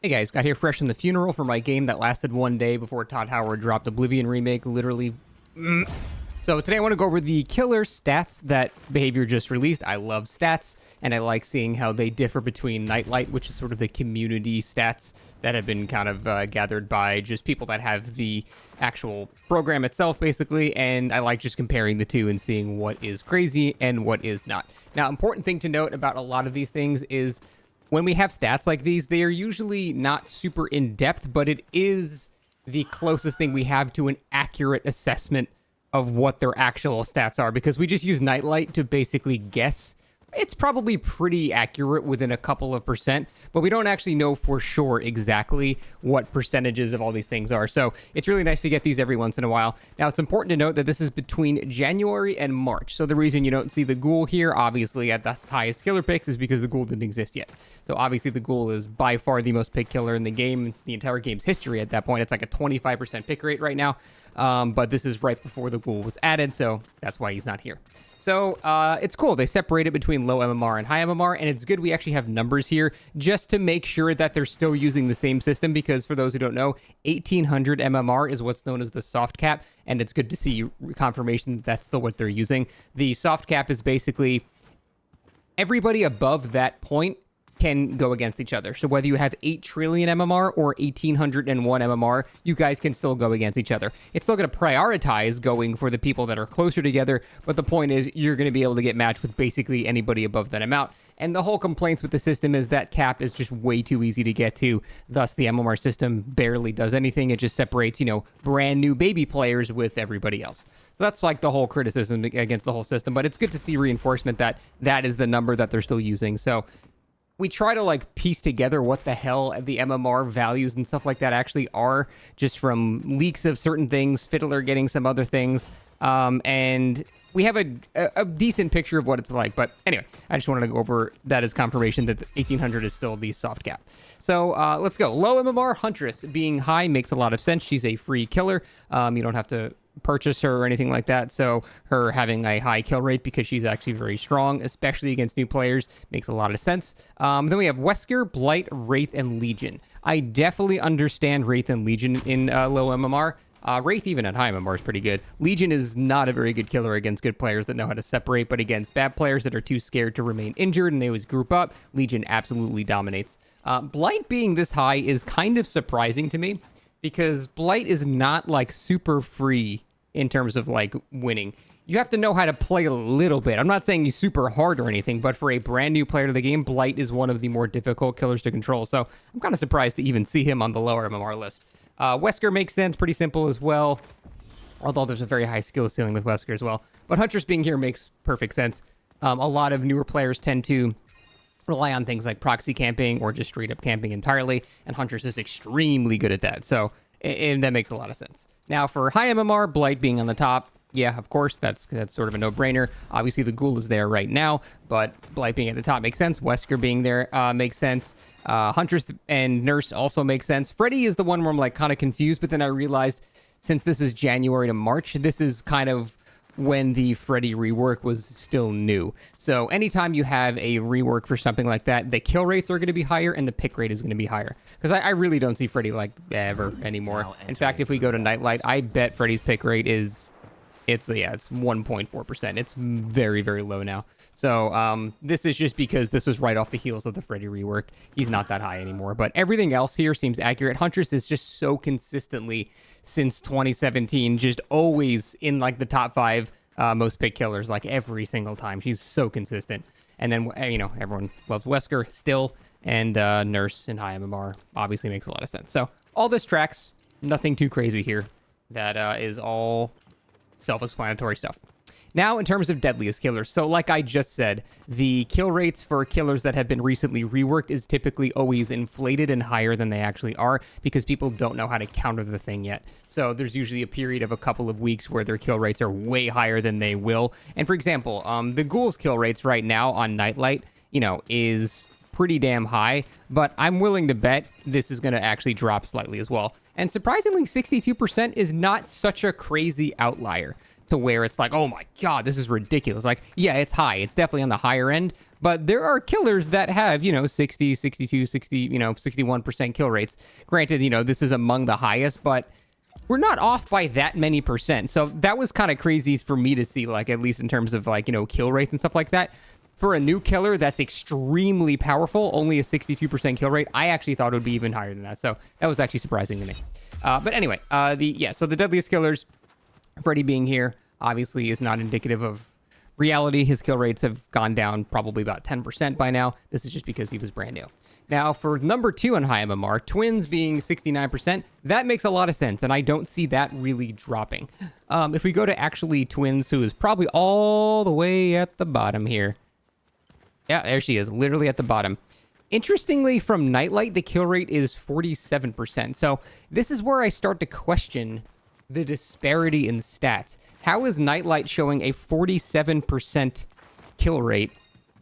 Hey guys, got here fresh from the funeral for my game that lasted one day before Todd Howard dropped Oblivion Remake, literally. So today I want to go over the killer stats that Behaviour just released. I love stats, and I like seeing how they differ between Nightlight, which is sort of the community stats that have been kind of gathered by just people that have the actual program itself, basically, and I like just comparing the two and seeing what is crazy and what is not. Now, important thing to note about a lot of these things is when we have stats like these, they are usually not super in-depth, but it is the closest thing we have to an accurate assessment of what their actual stats are, because we just use Nightlight to basically guess. It's probably pretty accurate within a couple of percent, but we don't actually know for sure exactly what percentages of all these things are. So it's really nice to get these every once in a while. Now, it's important to note that this is between January and March. So the reason you don't see the Ghoul here, obviously, at the highest killer picks is because the Ghoul didn't exist yet. So obviously the Ghoul is by far the most picked killer in the game, the entire game's history at that point. It's like a 25% pick rate right now. But this is right before the Ghoul was added, so that's why he's not here. So it's cool. They separate it between low MMR and high MMR, and it's good we actually have numbers here just to make sure that they're still using the same system, because for those who don't know, 1800 MMR is what's known as the soft cap, and it's good to see confirmation that that's still what they're using. The soft cap is basically everybody above that point can go against each other. So whether you have 8 trillion MMR or 1801 MMR, you guys can still go against each other. It's still going to prioritize going for the people that are closer together, but the point is you're going to be able to get matched with basically anybody above that amount. And the whole complaints with the system is that cap is just way too easy to get to. Thus, the MMR system barely does anything. It just separates, brand new baby players with everybody else. So that's like the whole criticism against the whole system. But it's good to see reinforcement that that is the number that they're still using. So we try to piece together what the hell the MMR values and stuff like that actually are, just from leaks of certain things, Fiddler getting some other things, and we have a decent picture of what it's like. But anyway, I just wanted to go over that as confirmation that the 1800 is still the soft cap. So let's go. Low MMR, Huntress being high makes a lot of sense. She's a free killer. You don't have to purchase her or anything like that, so her having a high kill rate because she's actually very strong, especially against new players, makes a lot of sense. Then we have Wesker, Blight, Wraith, and Legion. I definitely understand Wraith and Legion in low MMR. Wraith even at high MMR is pretty good. Legion is not a very good killer against good players that know how to separate, but against bad players that are too scared to remain injured and they always group up, Legion absolutely dominates. Blight being this high is kind of surprising to me, because Blight is not super free in terms of winning. You have to know how to play a little bit. I'm not saying he's super hard or anything, but for a brand new player to the game, Blight is one of the more difficult killers to control. So I'm kind of surprised to even see him on the lower MMR list. Wesker makes sense, pretty simple as well, although there's a very high skill ceiling with Wesker as well. But Huntress being here makes perfect sense. A lot of newer players tend to rely on things like proxy camping or just straight up camping entirely, and Huntress is extremely good at that. So and that makes a lot of sense. Now for high MMR, Blight being on the top, yeah, of course, that's sort of a no-brainer. Obviously, the Ghoul is there right now, but Blight being at the top makes sense. Wesker being there makes sense. Huntress and Nurse also make sense. Freddy is the one where I'm kind of confused, but then I realized since this is January to March, this is kind of when the Freddy rework was still new. So anytime you have a rework for something like that, the kill rates are going to be higher and the pick rate is going to be higher. Because I really don't see Freddy ever anymore. In fact, if we go to Nightlight, I bet Freddy's pick rate is... It's 1.4%. It's very, very low now. So this is just because this was right off the heels of the Freddy rework. He's not that high anymore. But everything else here seems accurate. Huntress is just so consistently, since 2017, just always in the top 5 most pick killers, every single time. She's so consistent. And then, everyone loves Wesker still. And Nurse and high MMR obviously makes a lot of sense. So all this tracks. Nothing too crazy here. That is all self-explanatory stuff. Now, in terms of deadliest killers, so like I just said, the kill rates for killers that have been recently reworked is typically always inflated and higher than they actually are, because people don't know how to counter the thing yet. So there's usually a period of a couple of weeks where their kill rates are way higher than they will. And for example, the Ghoul's kill rates right now on Nightlight, is pretty damn high, but I'm willing to bet this is going to actually drop slightly as well. And surprisingly, 62% is not such a crazy outlier to where it's oh my god, this is ridiculous. Yeah, it's high. It's definitely on the higher end, But there are killers that have, 60, 62, 60, 61% kill rates. Granted, this is among the highest, but we're not off by that many percent. So that was kind of crazy for me to see, like, at least in terms of, like, kill rates and stuff like that. For a new killer that's extremely powerful, only a 62% kill rate, I actually thought it would be even higher than that. So that was actually surprising to me. But anyway, so the deadliest killers, Freddy being here, obviously is not indicative of reality. His kill rates have gone down probably about 10% by now. This is just because he was brand new. Now, for number 2 on high MMR, Twins being 69%, that makes a lot of sense, and I don't see that really dropping. If we go to actually Twins, who is probably all the way at the bottom here. Yeah, there she is, literally at the bottom. Interestingly, from Nightlight, the kill rate is 47%. So this is where I start to question the disparity in stats. How is Nightlight showing a 47% kill rate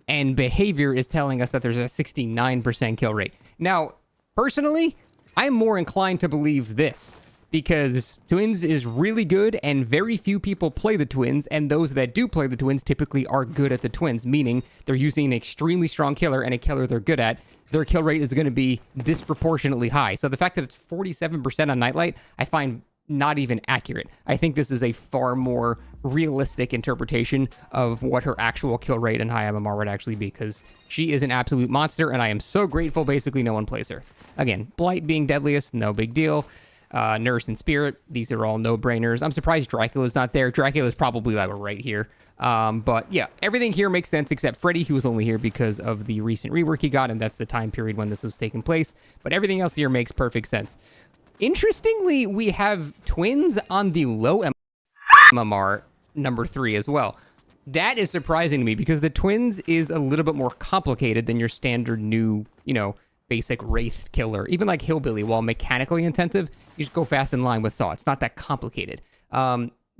and Behavior is telling us that there's a 69% kill rate? Now, personally, I'm more inclined to believe this, because Twins is really good and very few people play the Twins, and those that do play the Twins typically are good at the Twins, meaning they're using an extremely strong killer and a killer they're good at. Their kill rate is going to be disproportionately high. So the fact that it's 47% on Nightlight, I find not even accurate. I think this is a far more realistic interpretation of what her actual kill rate and high MMR would actually be, because she is an absolute monster, and I am so grateful basically no one plays her. Again, Blight being deadliest, no big deal. Nurse and Spirit, these are all no-brainers. I'm surprised Dracula's not there. Dracula's probably like right here. But yeah, everything here makes sense except Freddy, who was only here because of the recent rework he got, and that's the time period when this was taking place. But everything else here makes perfect sense. Interestingly, we have Twins on the low MMR number 3 as well. That is surprising to me because the Twins is a little bit more complicated than your standard new, basic Wraith killer. Even like Hillbilly, while mechanically intensive, you just go fast in line with Saw. It's not that complicated.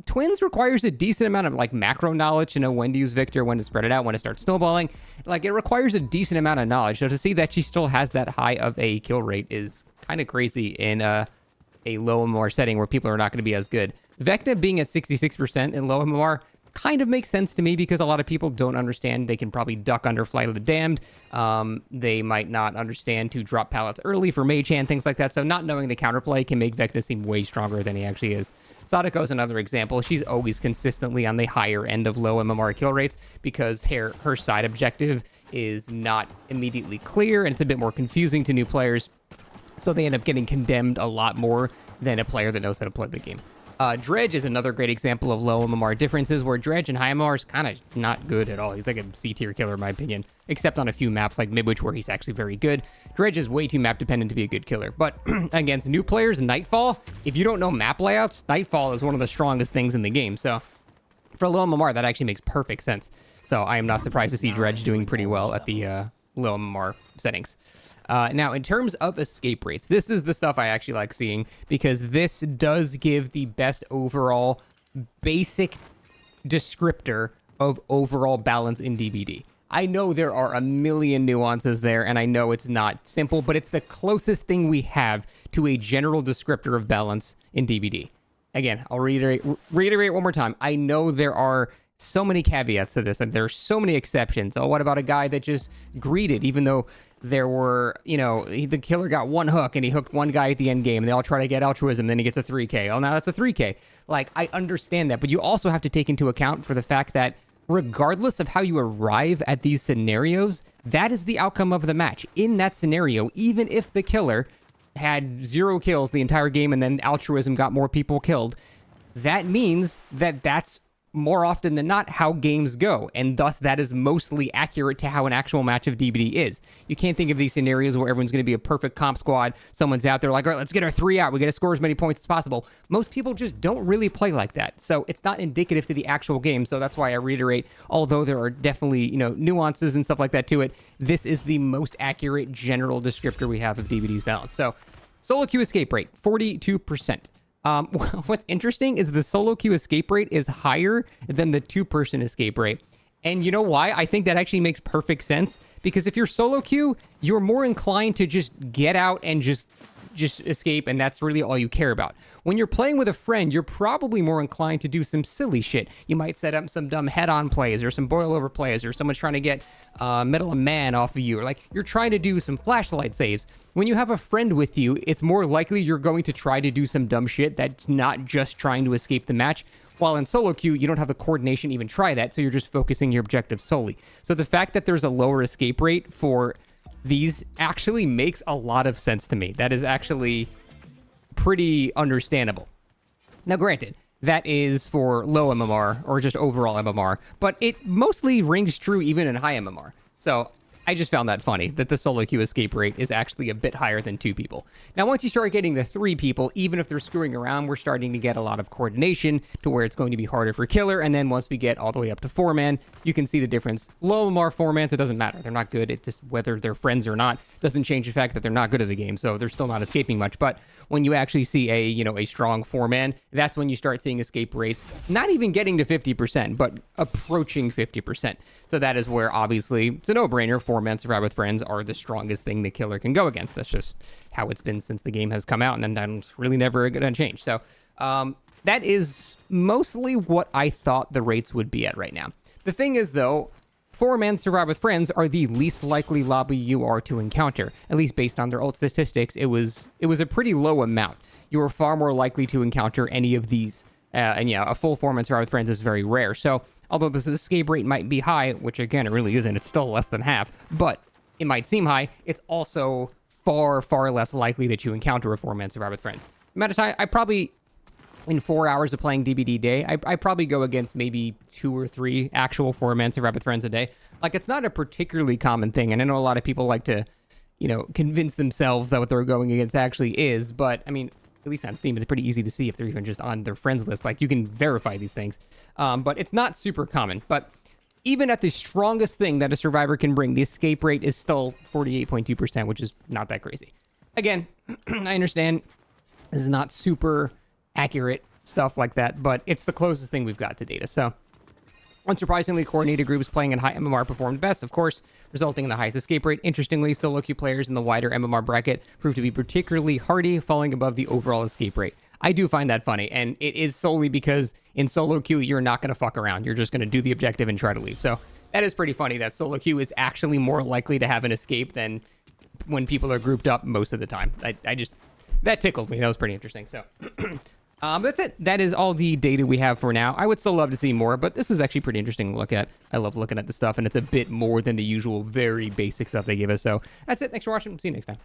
Twins requires a decent amount of like macro knowledge to know when to use Victor, when to spread it out, when to start snowballing. Like, it requires a decent amount of knowledge. So to see that she still has that high of a kill rate is kind of crazy in a low MMR setting where people are not going to be as good. Vecna being at 66% in low MMR kind of makes sense to me because a lot of people don't understand. They can probably duck under Flight of the Damned. They might not understand to drop pallets early for Mage Hand, things like that. So not knowing the counterplay can make Vecna seem way stronger than he actually is. Sadako is another example. She's always consistently on the higher end of low MMR kill rates because her side objective is not immediately clear and it's a bit more confusing to new players. So they end up getting condemned a lot more than a player that knows how to play the game. Dredge is another great example of low MMR differences, where Dredge and high MMR is kind of not good at all. He's like a C-tier killer, in my opinion, except on a few maps like Midwich, where he's actually very good. Dredge is way too map dependent to be a good killer. But against new players, Nightfall, if you don't know map layouts, Nightfall is one of the strongest things in the game. So for low MMR, that actually makes perfect sense. So I am not surprised to see Dredge doing pretty well at the low MMR settings. Now, in terms of escape rates, this is the stuff I actually like seeing because this does give the best overall basic descriptor of overall balance in DBD. I know there are a million nuances there, and I know it's not simple, but it's the closest thing we have to a general descriptor of balance in DBD. Again, I'll reiterate one more time. I know there are so many caveats to this, and there are so many exceptions. Oh, what about a guy that just greeted, even though there were, the killer got one hook and he hooked one guy at the end game and they all try to get altruism, then he gets a 3K. Oh, now that's a 3K. Like, I understand that, but you also have to take into account for the fact that regardless of how you arrive at these scenarios, that is the outcome of the match. In that scenario, even if the killer had 0 kills the entire game and then altruism got more people killed, that means that that's more often than not how games go, and thus that is mostly accurate to how an actual match of DBD is. You can't think of these scenarios where everyone's going to be a perfect comp squad. Someone's out there like, all right, let's get our 3 out. We got to score as many points as possible. Most people just don't really play like that, so it's not indicative to the actual game. So that's why I reiterate, although there are definitely nuances and stuff like that to it, this is the most accurate general descriptor we have of DBD's balance. So solo queue escape rate 42%. What's interesting is the solo queue escape rate is higher than the 2-person escape rate. And you know why? I think that actually makes perfect sense, because if you're solo queue, you're more inclined to just get out and just just escape, and that's really all you care about. When you're playing with a friend, you're probably more inclined to do some silly shit. You might set up some dumb head-on plays or some boil-over plays, or someone's trying to get Metal Man off of you, or like you're trying to do some flashlight saves. When you have a friend with you, it's more likely you're going to try to do some dumb shit that's not just trying to escape the match. While in solo queue, you don't have the coordination to even try that, so you're just focusing your objective solely. So the fact that there's a lower escape rate for these actually makes a lot of sense to me. That is actually pretty understandable. Now, granted, that is for low MMR or just overall MMR, but it mostly rings true even in high MMR. So I just found that funny, that the solo queue escape rate is actually a bit higher than 2 people. Now, once you start getting the 3 people, even if they're screwing around, we're starting to get a lot of coordination to where it's going to be harder for killer. And then once we get all the way up to 4-man, you can see the difference. Low MMR 4-mans, it doesn't matter. They're not good. It just, whether they're friends or not, doesn't change the fact that they're not good at the game. So they're still not escaping much. But when you actually see a strong 4-man, that's when you start seeing escape rates, not even getting to 50%, but approaching 50%. So that is where, obviously, it's a no-brainer. 4-man survive with friends are the strongest thing the killer can go against. That's just how it's been since the game has come out, and that's really never going to change. So that is mostly what I thought the rates would be at right now. The thing is, though, 4-man survive with friends are the least likely lobby you are to encounter, at least based on their ult statistics. It was a pretty low amount. You are far more likely to encounter any of these. And yeah, a full 4-man survive with friends is very rare. So although this escape rate might be high, which again, it really isn't, it's still less than half, but it might seem high, it's also far, far less likely that you encounter a 4-man survive with friends. Amount of time, I probably, in 4 hours of playing DBD day, I probably go against maybe 2 or 3 actual 4-man survive with friends a day. Like, it's not a particularly common thing, and I know a lot of people like to, convince themselves that what they're going against actually is, but, I mean, at least on Steam, it's pretty easy to see if they're even just on their friends list. Like, you can verify these things. But it's not super common. But even at the strongest thing that a survivor can bring, the escape rate is still 48.2%, which is not that crazy. Again, I understand this is not super accurate stuff like that, but it's the closest thing we've got to data. So, unsurprisingly, coordinated groups playing in high MMR performed best, of course, resulting in the highest escape rate. Interestingly, solo queue players in the wider MMR bracket proved to be particularly hardy, falling above the overall escape rate. I do find that funny, and it is solely because in solo queue, you're not going to fuck around. You're just going to do the objective and try to leave. So that is pretty funny that solo queue is actually more likely to have an escape than when people are grouped up most of the time. That tickled me. That was pretty interesting. So that's it. That is all the data we have for now. I would still love to see more, but this was actually pretty interesting to look at. I love looking at the stuff, and it's a bit more than the usual very basic stuff they give us. So that's it. Thanks for watching. See you next time.